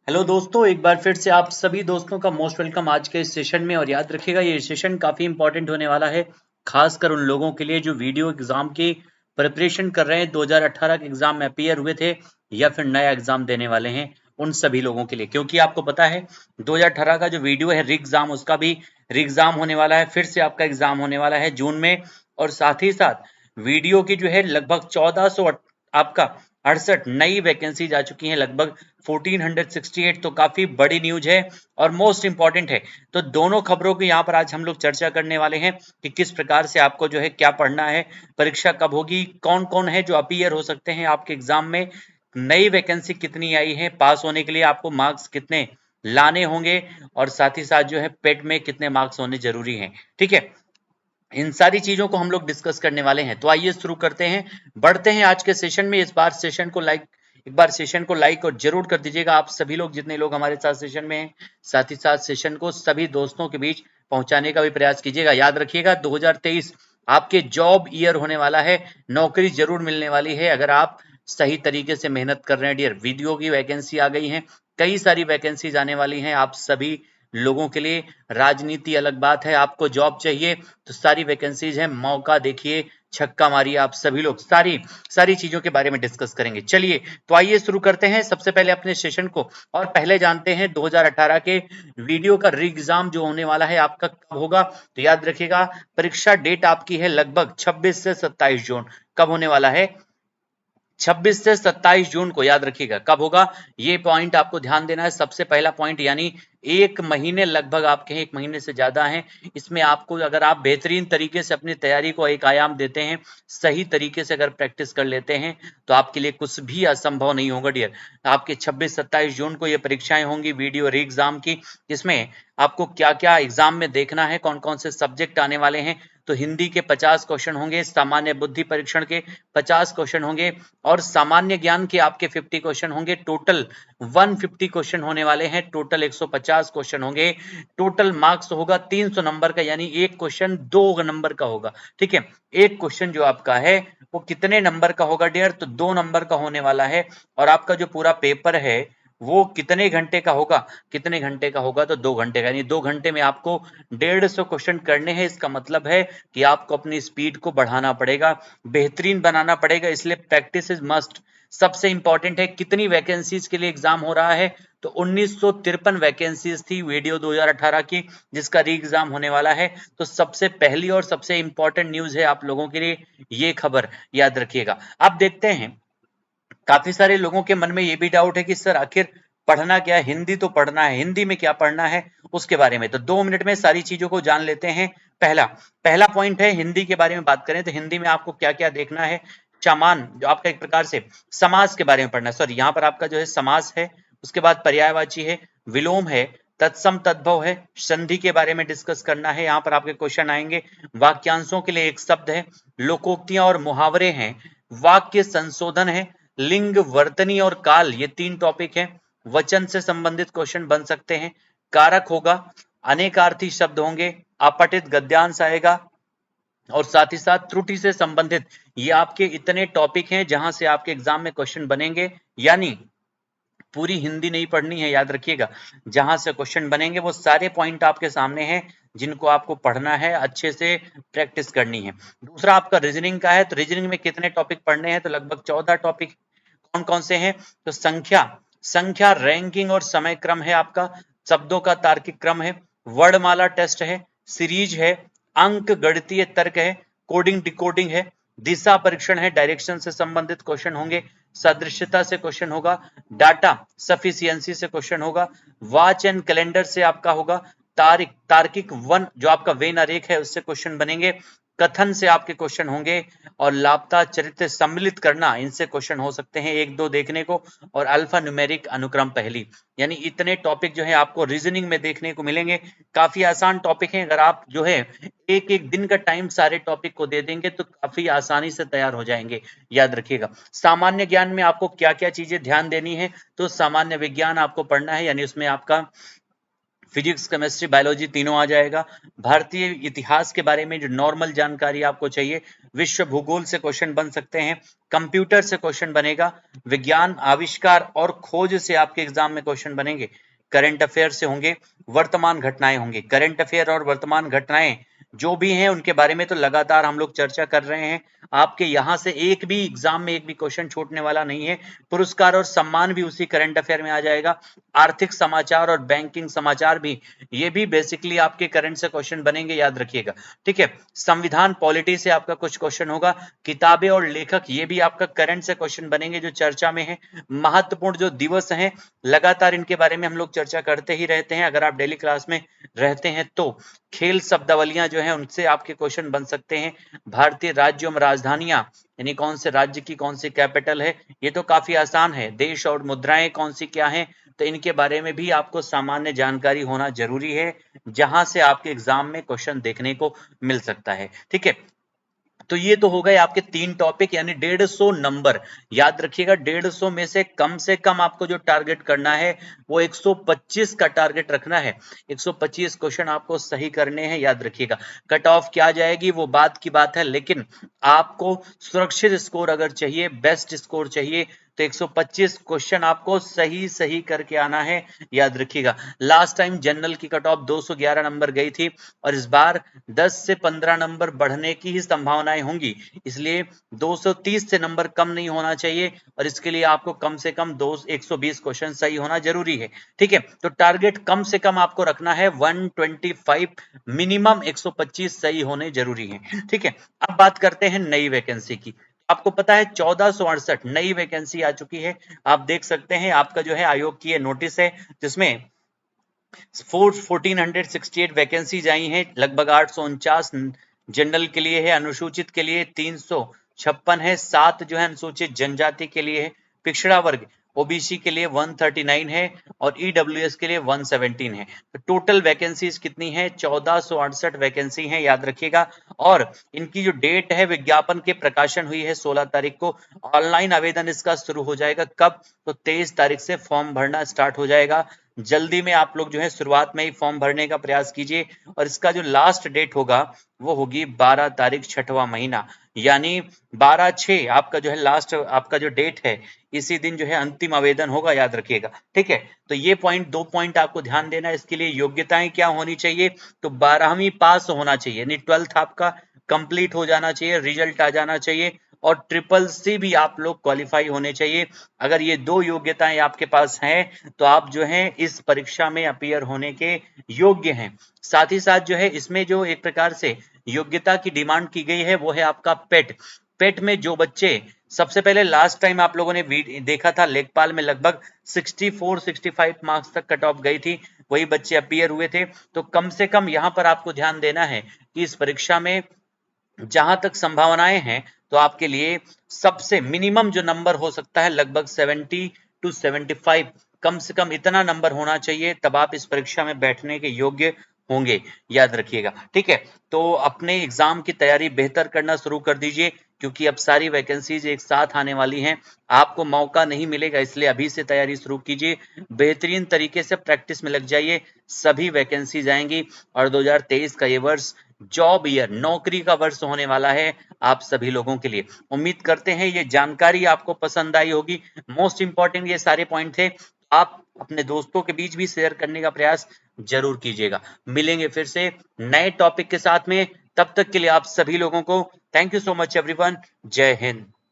Hello दोस्तों, एक बार फिर से आप सभी दोस्तों का मोस्ट वेलकम आज के इस सेशन में। और याद रखिएगा ये सेशन काफ़ी इंपॉर्टेंट होने वाला है, खासकर उन लोगों के लिए जो वीडियो एग्ज़ाम की प्रिपरेशन कर रहे हैं, 2018 के एग्ज़ाम में अपीयर हुए थे या फिर नया एग्ज़ाम देने वाले हैं, उन सभी लोगों के लिए। क्योंकि आपको पता है 2018 का जो वीडियो है री एग्ज़ाम, उसका भी री एग्ज़ाम होने वाला है, फिर से आपका एग्ज़ाम होने वाला है जून में। और साथ ही साथ वीडियो की जो है लगभग 1400 आपका 68 नई वैकेंसीज आ चुकी हैं, लगभग 1468। तो काफी बड़ी न्यूज है और मोस्ट इंपॉर्टेंट है। तो दोनों खबरों की यहाँ पर आज हम लोग चर्चा करने वाले हैं कि किस प्रकार से आपको जो है क्या पढ़ना है, परीक्षा कब होगी, कौन कौन है जो अपीयर हो सकते हैं आपके एग्जाम में, नई वैकेंसी कितनी आई है, पास होने के लिए आपको मार्क्स कितने लाने होंगे, और साथ ही साथ जो है पेट में कितने मार्क्स होने जरूरी हैं। ठीक है, इन सारी चीजों को हम लोग डिस्कस करने वाले हैं। तो आइए शुरू करते हैं, बढ़ते हैं आज के सेशन में। इस बार सेशन को लाइक एक बार सेशन को लाइक और जरूर कर दीजिएगा आप सभी लोग, जितने लोग हमारे साथ सेशन में हैं। साथ ही साथ सेशन को सभी दोस्तों के बीच पहुंचाने का भी प्रयास कीजिएगा। याद रखिएगा 2023 आपके जॉब ईयर होने वाला है, नौकरी जरूर मिलने वाली है अगर आप सही तरीके से मेहनत कर रहे हैं डियर। वीडियो की वैकेंसी आ गई है, कई सारी वैकेंसीज आने वाली हैं आप सभी लोगों के लिए। राजनीति अलग बात है, आपको जॉब चाहिए तो सारी वैकेंसीज हैं, मौका देखिए, छक्का मारिए। आप सभी लोग सारी सारी चीजों के बारे में डिस्कस करेंगे। चलिए तो आइए शुरू करते हैं सबसे पहले अपने सेशन को। और पहले जानते हैं 2018 के वीडियो का री एग्जाम जो होने वाला है आपका कब होगा। तो याद रखिएगा परीक्षा डेट आपकी है लगभग 26 से 27 जून। कब होने वाला है? 26 से 27 जून को। याद रखिएगा कब होगा, ये पॉइंट आपको ध्यान देना है। सबसे पहला पॉइंट, यानी एक महीने लगभग आपके हैं, एक महीने से ज्यादा है इसमें। आपको अगर आप बेहतरीन तरीके से अपनी तैयारी को एक आयाम देते हैं, सही तरीके से अगर प्रैक्टिस कर लेते हैं, तो आपके लिए कुछ भी असंभव नहीं होगा डियर। आपके 26-27 जून को ये परीक्षाएं होंगी वीडियो री एग्जाम की, जिसमें आपको क्या क्या एग्जाम में देखना है, कौन कौन से सब्जेक्ट आने वाले हैं। तो हिंदी के 50 क्वेश्चन होंगे, सामान्य बुद्धि परीक्षण के 50 क्वेश्चन होंगे, और सामान्य ज्ञान के आपके 50 क्वेश्चन होंगे। टोटल 150 क्वेश्चन होने वाले हैं, टोटल 150 क्वेश्चन होंगे। टोटल मार्क्स होगा 300 नंबर का, यानी एक क्वेश्चन 2 नंबर का होगा। ठीक है, एक क्वेश्चन जो आपका है वो कितने नंबर का होगा डियर? तो 2 नंबर का होने वाला है। और आपका जो पूरा पेपर है वो कितने घंटे का होगा? कितने घंटे का होगा? तो 2 घंटे का, यानी 2 घंटे में आपको 150 क्वेश्चन करने हैं। इसका मतलब है कि आपको अपनी स्पीड को बढ़ाना पड़ेगा, बेहतरीन बनाना पड़ेगा, इसलिए प्रैक्टिस इज मस्ट। सबसे इंपॉर्टेंट है कितनी वैकेंसीज के लिए एग्जाम हो रहा है। तो 1953 वैकेंसीज थी वीडियो 2018 की, जिसका री एग्जाम होने वाला है। तो सबसे पहली और सबसे इंपॉर्टेंट न्यूज है आप लोगों के लिए ये खबर, याद रखिएगा। अब देखते हैं, काफी सारे लोगों के मन में ये भी डाउट है कि सर आखिर पढ़ना क्या है, हिंदी तो पढ़ना है, हिंदी में क्या पढ़ना है उसके बारे में। तो 2 मिनट में सारी चीजों को जान लेते हैं। पहला पहला पॉइंट है, हिंदी के बारे में बात करें तो हिंदी में आपको क्या क्या देखना है। समान जो आपका एक प्रकार से समास के बारे में पढ़ना है। सॉरी, यहाँ पर आपका जो है समास है, उसके बाद पर्यायवाची है, विलोम है, तत्सम तद्भव है, संधि के बारे में डिस्कस करना है। यहाँ पर आपके क्वेश्चन आएंगे। वाक्यांशों के लिए एक शब्द है, लोकोक्तियां और मुहावरे हैं, वाक्य संशोधन है, लिंग, वर्तनी और काल, ये 3 टॉपिक हैं। वचन से संबंधित क्वेश्चन बन सकते हैं। कारक होगा, अनेकार्थी शब्द होंगे, अपठित गद्यांश आएगा, और साथ ही साथ त्रुटि से संबंधित। ये आपके इतने टॉपिक हैं जहां से आपके एग्जाम में क्वेश्चन बनेंगे। यानी पूरी हिंदी नहीं पढ़नी है, याद रखिएगा। जहां से क्वेश्चन बनेंगे वो सारे पॉइंट आपके सामने हैं, जिनको आपको पढ़ना है, अच्छे से प्रैक्टिस करनी है। दूसरा आपका रीजनिंग का है। तो रीजनिंग में कितने टॉपिक पढ़ने हैं? तो लगभग 14 टॉपिक। कौन कौन से हैं? तो संख्या, संख्या, रैंकिंग और समय क्रम है आपका, शब्दों का तार्किक क्रम है, वर्णमाला टेस्ट है, सीरीज है, अंक गणितीय तर्क है, कोडिंग डिकोडिंग है, दिशा परीक्षण है, डायरेक्शन से संबंधित क्वेश्चन होंगे, सदृश्यता से क्वेश्चन होगा, डाटा सफिशियंसी से क्वेश्चन होगा, वॉच एंड कैलेंडर से आपका होगा, तार्किक वन जो आपका वेन आरेख है उससे क्वेश्चन बनेंगे, कथन से आपके क्वेश्चन होंगे, और लापता चरित्र सम्मिलित करना, इनसे क्वेश्चन हो सकते हैं 1-2 देखने को, और अल्फा न्यूमेरिक अनुक्रम पहली। यानी इतने टॉपिक जो है आपको रीजनिंग में देखने को मिलेंगे। काफी आसान टॉपिक है, अगर आप जो है एक एक दिन का टाइम सारे टॉपिक को दे देंगे तो काफी आसानी से तैयार हो जाएंगे, याद रखिएगा। सामान्य ज्ञान में आपको क्या क्या चीजें ध्यान देनी है? तो सामान्य विज्ञान आपको पढ़ना है, यानी उसमें आपका फिजिक्स, केमिस्ट्री, बायोलॉजी तीनों आ जाएगा। भारतीय इतिहास के बारे में जो नॉर्मल जानकारी आपको चाहिए, विश्व भूगोल से क्वेश्चन बन सकते हैं, कंप्यूटर से क्वेश्चन बनेगा, विज्ञान, आविष्कार और खोज से आपके एग्जाम में क्वेश्चन बनेंगे, करंट अफेयर से होंगे, वर्तमान घटनाएं होंगी। करंट अफेयर और वर्तमान घटनाएं जो भी हैं उनके बारे में तो लगातार हम लोग चर्चा कर रहे हैं। आपके यहां से एक भी एग्जाम में एक भी क्वेश्चन छूटने वाला नहीं है। पुरस्कार और सम्मान भी उसी करंट अफेयर में आ जाएगा। आर्थिक समाचार और बैंकिंग समाचार भी, ये भी बेसिकली आपके करंट से क्वेश्चन बनेंगे, याद रखिएगा। ठीक है, संविधान पॉलिटी से आपका कुछ क्वेश्चन होगा, किताबें और लेखक ये भी आपका करंट से क्वेश्चन बनेंगे जो चर्चा में है। महत्वपूर्ण जो दिवस हैं लगातार इनके बारे में हम लोग चर्चा करते ही रहते हैं, अगर आप डेली क्लास में रहते हैं तो। खेल शब्दावलियां जो है उनसे आपके क्वेश्चन बन सकते हैं। भारतीय राज्य एवं राजधानियां, यानी कौन से राज्य की कौन सी कैपिटल है, ये तो काफी आसान है। देश और मुद्राएं कौन सी क्या हैं, तो इनके बारे में भी आपको सामान्य जानकारी होना जरूरी है, जहां से आपके एग्जाम में क्वेश्चन देखने को मिल सकता है। ठीक है, तो ये तो हो गए आपके 3 टॉपिक, यानी 150 नंबर। याद रखिएगा 150 में से कम आपको जो टारगेट करना है वो 125 का टारगेट रखना है। 125 क्वेश्चन आपको सही करने हैं, याद रखिएगा। कट ऑफ क्या जाएगी वो बात की बात है, लेकिन आपको सुरक्षित स्कोर अगर चाहिए, बेस्ट स्कोर चाहिए, तो 125 क्वेश्चन आपको सही सही करके आना है, याद रखिएगा। लास्ट टाइम जनरल की कट ऑफ 211 नंबर गई थी और इस बार 10 से 15 नंबर बढ़ने की ही संभावनाएं होंगी, इसलिए 230 से नंबर कम नहीं होना चाहिए और इसके लिए आपको कम से कम 120 क्वेश्चन सही होना जरूरी है। ठीक है, तो टारगेट कम से कम आपको रखना है 125, मिनिमम 125 सही होने जरूरी है। ठीक है, अब बात करते हैं नई वैकेंसी की। आपको पता है 1468 नई वैकेंसी आ चुकी है। आप देख सकते हैं आपका जो है आयोग की ये नोटिस है, जिसमें 1468 वैकेंसीज आई हैं, लगभग 849 जनरल के लिए है, अनुसूचित के लिए 356 है, 7 जो है अनुसूचित जनजाति के लिए है, पिछड़ा वर्ग ओबीसी के लिए 139 है और ईडब्ल्यूएस के लिए 117 है। तो टोटल वैकेंसीज कितनी है? 1468 वैकेंसी है, याद रखिएगा। और इनकी जो डेट है, विज्ञापन के प्रकाशन हुई है 16 तारीख को। ऑनलाइन आवेदन इसका शुरू हो जाएगा कब? तो 23 तारीख से फॉर्म भरना स्टार्ट हो जाएगा। जल्दी में आप लोग जो है शुरुआत में ही फॉर्म भरने का प्रयास कीजिए और इसका जो लास्ट डेट होगा वो होगी 12 तारीख 6वां महीना, यानी 12/6 आपका जो है लास्ट आपका जो डेट है, इसी दिन जो है अंतिम आवेदन होगा, याद रखिएगा। ठीक है, तो ये दो पॉइंट आपको ध्यान देना है। इसके लिए योग्यताएं क्या होनी चाहिए? तो 12वीं पास होना चाहिए, यानी 12th आपका कंप्लीट हो जाना चाहिए, रिजल्ट आ जाना चाहिए और CCC भी आप लोग क्वालिफाई होने चाहिए। अगर ये 2 योग्यताएं आपके पास हैं तो आप जो है इस परीक्षा में अपीयर होने के योग्य हैं। साथ ही साथ जो है इसमें जो एक प्रकार से योग्यता की डिमांड की गई है वो है आपका पेट। पेट में जो बच्चे सबसे पहले लास्ट टाइम आप लोगों ने देखा था लेखपाल में लगभग 64-65 मार्क्स तक कट ऑफ गई थी, वही बच्चे अपीयर हुए थे। तो कम से कम यहाँ पर आपको ध्यान देना है कि इस परीक्षा में जहां तक संभावनाएं हैं तो आपके लिए सबसे मिनिमम जो नंबर हो सकता है लगभग 70 to 75, कम से कम इतना नंबर होना चाहिए, तब आप इस परीक्षा में बैठने के योग्य होंगे, याद रखिएगा। ठीक है, तो अपने एग्जाम की तैयारी बेहतर करना शुरू कर दीजिए, क्योंकि अब सारी वैकेंसीज एक साथ आने वाली हैं, आपको मौका नहीं मिलेगा, इसलिए अभी से तैयारी शुरू कीजिए, बेहतरीन तरीके से प्रैक्टिस में लग जाइए, सभी वैकेंसीज आएंगी और 2023 का ये वर्ष जॉब ईयर, नौकरी का वर्ष होने वाला है आप सभी लोगों के लिए। उम्मीद करते हैं ये जानकारी आपको पसंद आई होगी। मोस्ट इंपॉर्टेंट ये सारे पॉइंट थे, आप अपने दोस्तों के बीच भी शेयर करने का प्रयास जरूर कीजिएगा। मिलेंगे फिर से नए टॉपिक के साथ में, तब तक के लिए आप सभी लोगों को thank you so much everyone. जय हिंद।